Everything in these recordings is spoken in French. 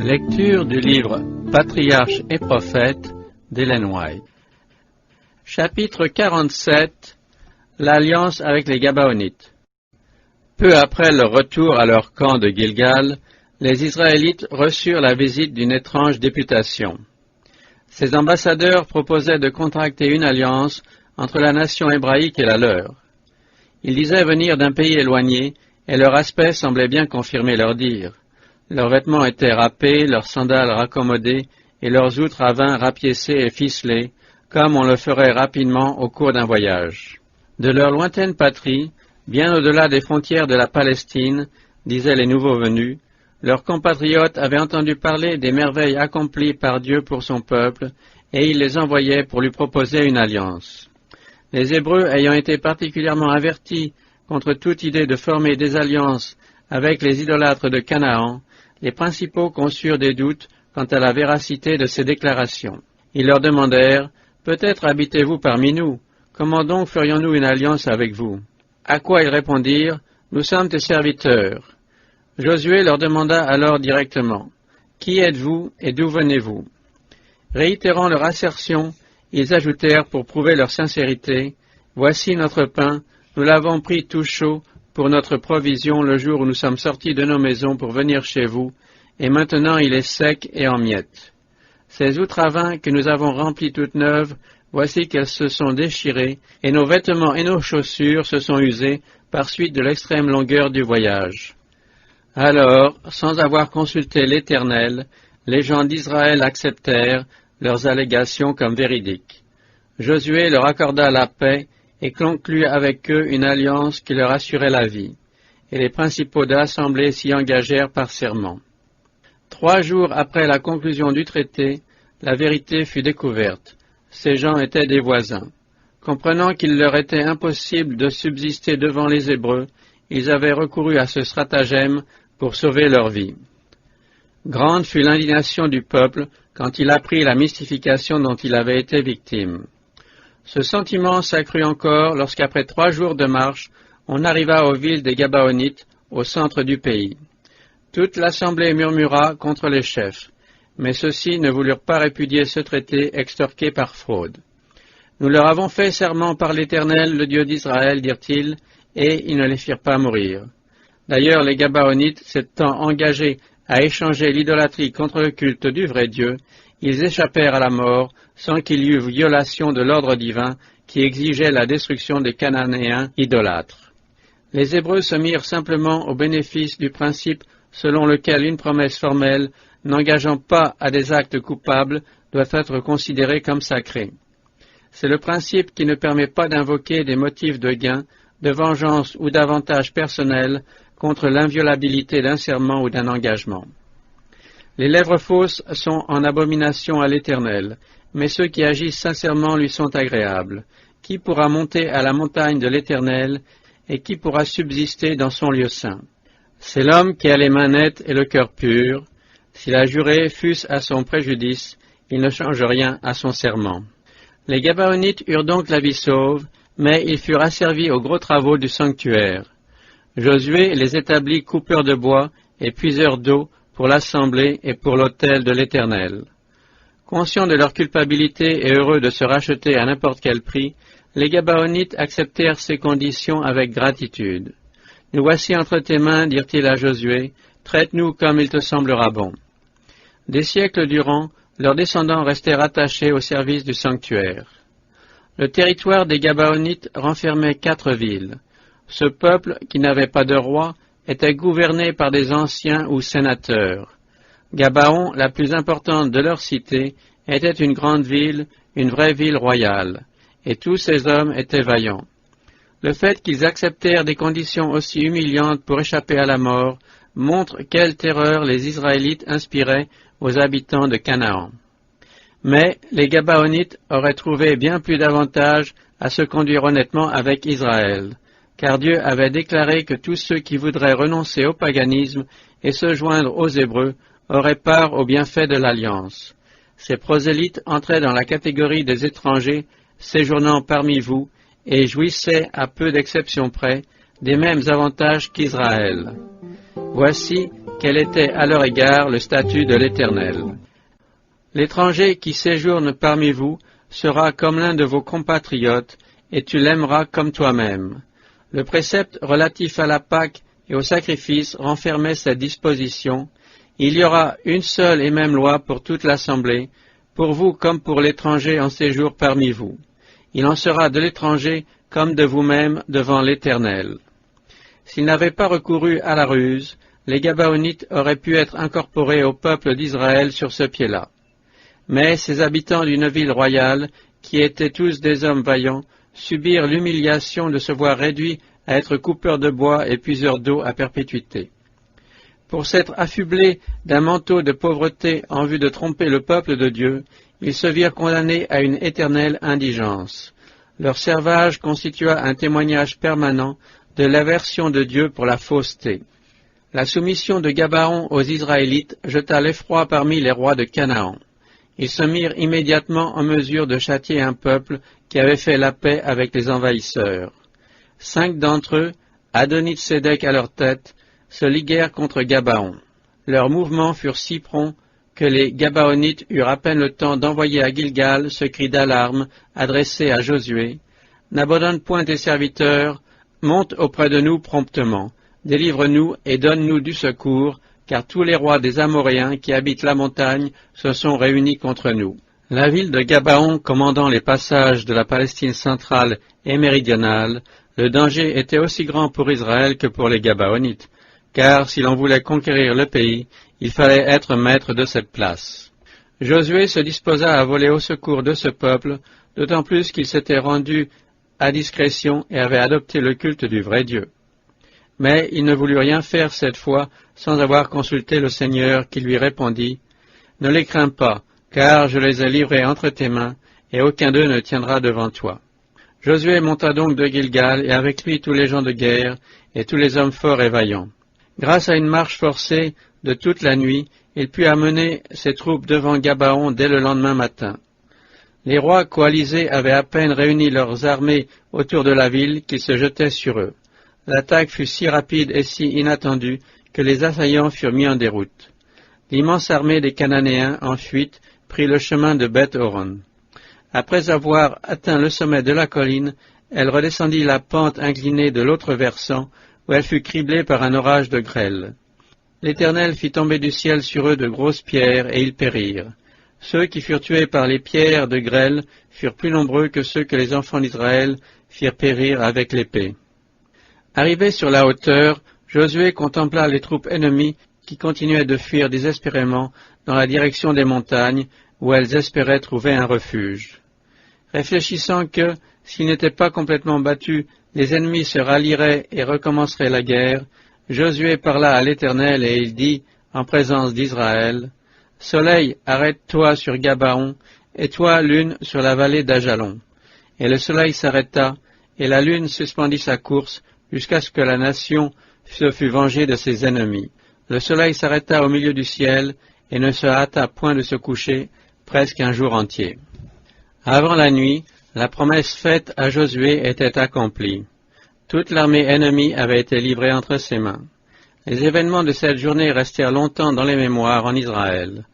Lecture du livre Patriarches et prophètes d'Ellen White. Chapitre 47. L'alliance avec les Gabaonites. Peu après leur retour à leur camp de Gilgal, les Israélites reçurent la visite d'une étrange députation. Ces ambassadeurs proposaient de contracter une alliance entre la nation hébraïque et la leur. Ils disaient venir d'un pays éloigné, et leur aspect semblait bien confirmer leur dire. Leurs vêtements étaient râpés, leurs sandales raccommodées, et leurs outres à vin rapiécées et ficelées, comme on le ferait rapidement au cours d'un voyage. De leur lointaine patrie, bien au-delà des frontières de la Palestine, disaient les nouveaux venus, leurs compatriotes avaient entendu parler des merveilles accomplies par Dieu pour son peuple, et ils les envoyaient pour lui proposer une alliance. Les Hébreux ayant été particulièrement avertis contre toute idée de former des alliances avec les idolâtres de Canaan, les principaux conçurent des doutes quant à la véracité de ces déclarations. Ils leur demandèrent, « Peut-être habitez-vous parmi nous, comment donc ferions-nous une alliance avec vous ?» À quoi ils répondirent, « Nous sommes tes serviteurs. » Josué leur demanda alors directement, « Qui êtes-vous et d'où venez-vous » Réitérant leur assertion, ils ajoutèrent pour prouver leur sincérité, « Voici notre pain, nous l'avons pris tout chaud pour notre provision le jour où nous sommes sortis de nos maisons pour venir chez vous, et maintenant il est sec et en miettes. Ces outres à vin que nous avons remplies toutes neuves, voici qu'elles se sont déchirées, et nos vêtements et nos chaussures se sont usés par suite de l'extrême longueur du voyage. » Alors, sans avoir consulté l'Éternel, les gens d'Israël acceptèrent leurs allégations comme véridiques. Josué leur accorda la paix et conclut avec eux une alliance qui leur assurait la vie, et les principaux de l'Assemblée s'y engagèrent par serment. 3 jours après la conclusion du traité, la vérité fut découverte. Ces gens étaient des voisins. Comprenant qu'il leur était impossible de subsister devant les Hébreux, ils avaient recouru à ce stratagème pour sauver leur vie. Grande fut l'indignation du peuple quand il apprit la mystification dont il avait été victime. Ce sentiment s'accrut encore lorsqu'après 3 jours de marche, on arriva aux villes des Gabaonites, au centre du pays. Toute l'assemblée murmura contre les chefs, mais ceux-ci ne voulurent pas répudier ce traité extorqué par fraude. Nous leur avons fait serment par l'Éternel, le Dieu d'Israël, dirent-ils, et ils ne les firent pas mourir. D'ailleurs, les Gabaonites, s'étant engagés à échanger l'idolâtrie contre le culte du vrai Dieu, ils échappèrent à la mort sans qu'il y eût violation de l'ordre divin qui exigeait la destruction des Cananéens idolâtres. Les Hébreux se mirent simplement au bénéfice du principe selon lequel une promesse formelle, n'engageant pas à des actes coupables, doit être considérée comme sacrée. C'est le principe qui ne permet pas d'invoquer des motifs de gain, de vengeance ou d'avantage personnel contre l'inviolabilité d'un serment ou d'un engagement. Les lèvres fausses sont en abomination à l'Éternel, mais ceux qui agissent sincèrement lui sont agréables. Qui pourra monter à la montagne de l'Éternel, et qui pourra subsister dans son lieu saint? C'est l'homme qui a les mains nettes et le cœur pur. S'il a juré, fût-ce à son préjudice, il ne change rien à son serment. Les Gabaonites eurent donc la vie sauve, mais ils furent asservis aux gros travaux du sanctuaire. Josué les établit coupeurs de bois et puiseurs d'eau pour l'assemblée et pour l'autel de l'Éternel. Conscients de leur culpabilité et heureux de se racheter à n'importe quel prix, les Gabaonites acceptèrent ces conditions avec gratitude. « Nous voici entre tes mains, dirent-ils à Josué, traite-nous comme il te semblera bon. » Des siècles durant, leurs descendants restèrent attachés au service du sanctuaire. Le territoire des Gabaonites renfermait 4 villes. Ce peuple, qui n'avait pas de roi, était gouverné par des anciens ou sénateurs. Gabaon, la plus importante de leur cité, était une grande ville, une vraie ville royale, et tous ces hommes étaient vaillants. Le fait qu'ils acceptèrent des conditions aussi humiliantes pour échapper à la mort montre quelle terreur les Israélites inspiraient aux habitants de Canaan. Mais les Gabaonites auraient trouvé bien plus d'avantages à se conduire honnêtement avec Israël, car Dieu avait déclaré que tous ceux qui voudraient renoncer au paganisme et se joindre aux Hébreux auraient part aux bienfaits de l'Alliance. Ces prosélytes entraient dans la catégorie des étrangers séjournant parmi vous et jouissaient, à peu d'exceptions près, des mêmes avantages qu'Israël. Voici, quel était à leur égard le statut de l'Éternel. L'étranger qui séjourne parmi vous sera comme l'un de vos compatriotes, et tu l'aimeras comme toi-même. Le précepte relatif à la Pâque et au sacrifice renfermait cette disposition. Il y aura une seule et même loi pour toute l'assemblée, pour vous comme pour l'étranger en séjour parmi vous. Il en sera de l'étranger comme de vous-même devant l'Éternel. S'ils n'avaient pas recouru à la ruse, les Gabaonites auraient pu être incorporés au peuple d'Israël sur ce pied-là. Mais ces habitants d'une ville royale, qui étaient tous des hommes vaillants, subirent l'humiliation de se voir réduits à être coupeurs de bois et puiseurs d'eau à perpétuité. Pour s'être affublés d'un manteau de pauvreté en vue de tromper le peuple de Dieu, ils se virent condamnés à une éternelle indigence. Leur servage constitua un témoignage permanent de l'aversion de Dieu pour la fausseté. La soumission de Gabaon aux Israélites jeta l'effroi parmi les rois de Canaan. Ils se mirent immédiatement en mesure de châtier un peuple qui avait fait la paix avec les envahisseurs. 5 d'entre eux, Adonit-Sédec à leur tête, se liguèrent contre Gabaon. Leurs mouvements furent si prompts que les Gabaonites eurent à peine le temps d'envoyer à Gilgal ce cri d'alarme adressé à Josué. « N'abandonne point tes serviteurs, monte auprès de nous promptement, délivre-nous et donne-nous du secours, car tous les rois des Amoréens qui habitent la montagne se sont réunis contre nous. » La ville de Gabaon commandant les passages de la Palestine centrale et méridionale, le danger était aussi grand pour Israël que pour les Gabaonites, car si l'on voulait conquérir le pays, il fallait être maître de cette place. Josué se disposa à voler au secours de ce peuple, d'autant plus qu'il s'était rendu à discrétion et avait adopté le culte du vrai Dieu. Mais il ne voulut rien faire cette fois sans avoir consulté le Seigneur qui lui répondit « Ne les crains pas, car je les ai livrés entre tes mains, et aucun d'eux ne tiendra devant toi. » Josué monta donc de Gilgal, et avec lui tous les gens de guerre, et tous les hommes forts et vaillants. Grâce à une marche forcée de toute la nuit, il put amener ses troupes devant Gabaon dès le lendemain matin. Les rois coalisés avaient à peine réuni leurs armées autour de la ville qu'ils se jetaient sur eux. L'attaque fut si rapide et si inattendue que les assaillants furent mis en déroute. L'immense armée des Cananéens, en fuite, prit le chemin de Beth-Horon. Après avoir atteint le sommet de la colline, elle redescendit la pente inclinée de l'autre versant, où elle fut criblée par un orage de grêle. L'Éternel fit tomber du ciel sur eux de grosses pierres, et ils périrent. Ceux qui furent tués par les pierres de grêle furent plus nombreux que ceux que les enfants d'Israël firent périr avec l'épée. Arrivé sur la hauteur, Josué contempla les troupes ennemies qui continuaient de fuir désespérément dans la direction des montagnes, où elles espéraient trouver un refuge. Réfléchissant que, s'ils n'étaient pas complètement battus, les ennemis se rallieraient et recommenceraient la guerre, Josué parla à l'Éternel et il dit, en présence d'Israël, « Soleil, arrête-toi sur Gabaon, et toi, lune, sur la vallée d'Ajalon. » Et le soleil s'arrêta, et la lune suspendit sa course, jusqu'à ce que la nation se fût vengée de ses ennemis. Le soleil s'arrêta au milieu du ciel, et ne se hâta point de se coucher, presque un jour entier. Avant la nuit, la promesse faite à Josué était accomplie. Toute l'armée ennemie avait été livrée entre ses mains. Les événements de cette journée restèrent longtemps dans les mémoires en Israël.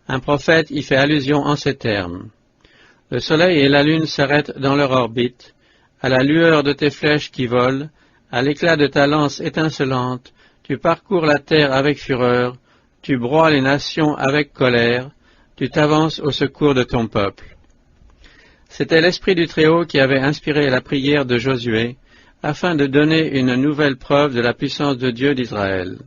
Un prophète y fait allusion en ces termes. « Le soleil et la lune s'arrêtent dans leur orbite, à la lueur de tes flèches qui volent, à l'éclat de ta lance étincelante, tu parcours la terre avec fureur, tu broies les nations avec colère, tu t'avances au secours de ton peuple. » C'était l'Esprit du Très-Haut qui avait inspiré la prière de Josué, afin de donner une nouvelle preuve de la puissance de Dieu d'Israël.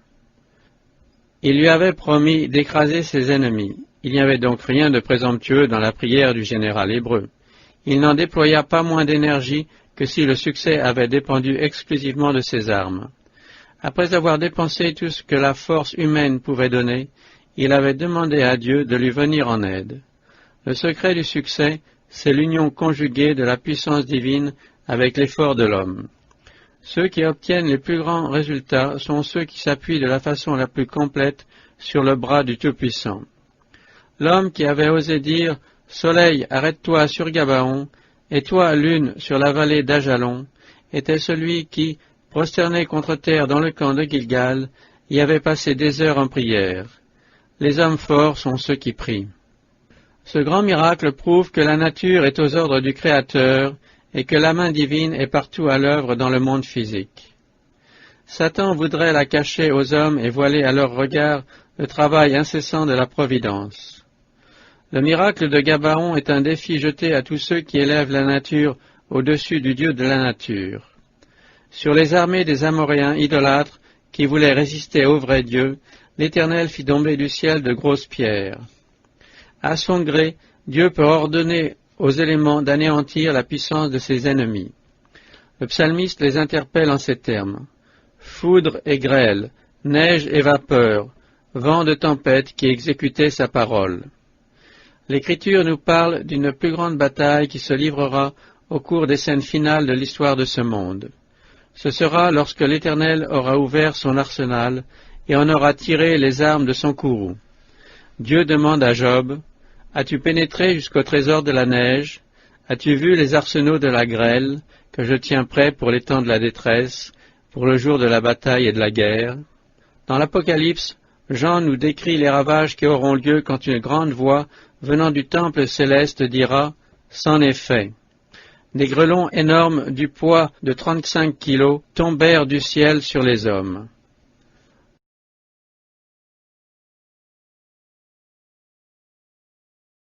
Il lui avait promis d'écraser ses ennemis. Il n'y avait donc rien de présomptueux dans la prière du général hébreu. Il n'en déploya pas moins d'énergie que si le succès avait dépendu exclusivement de ses armes. Après avoir dépensé tout ce que la force humaine pouvait donner, il avait demandé à Dieu de lui venir en aide. Le secret du succès, c'est l'union conjuguée de la puissance divine avec l'effort de l'homme. Ceux qui obtiennent les plus grands résultats sont ceux qui s'appuient de la façon la plus complète sur le bras du Tout-Puissant. L'homme qui avait osé dire « Soleil, arrête-toi sur Gabaon, et toi, lune, sur la vallée d'Ajalon », était celui qui, prosterné contre terre dans le camp de Gilgal, y avait passé des heures en prière. Les hommes forts sont ceux qui prient. Ce grand miracle prouve que la nature est aux ordres du Créateur et que la main divine est partout à l'œuvre dans le monde physique. Satan voudrait la cacher aux hommes et voiler à leur regard le travail incessant de la providence. Le miracle de Gabaon est un défi jeté à tous ceux qui élèvent la nature au-dessus du Dieu de la nature. Sur les armées des Amoréens idolâtres qui voulaient résister au vrai Dieu, l'Éternel fit tomber du ciel de grosses pierres. À son gré, Dieu peut ordonner aux éléments d'anéantir la puissance de ses ennemis. Le psalmiste les interpelle en ces termes. Foudre et grêle, neige et vapeur, vent de tempête qui exécutait sa parole. L'Écriture nous parle d'une plus grande bataille qui se livrera au cours des scènes finales de l'histoire de ce monde. Ce sera lorsque l'Éternel aura ouvert son arsenal et en aura tiré les armes de son courroux. Dieu demande à Job, « As-tu pénétré jusqu'au trésor de la neige? As-tu vu les arsenaux de la grêle que je tiens prêts pour les temps de la détresse, pour le jour de la bataille et de la guerre ?» Dans l'Apocalypse, Jean nous décrit les ravages qui auront lieu quand une grande voix venant du temple céleste dira « C'en est fait ». Des grêlons énormes du poids de 35 kilos tombèrent du ciel sur les hommes.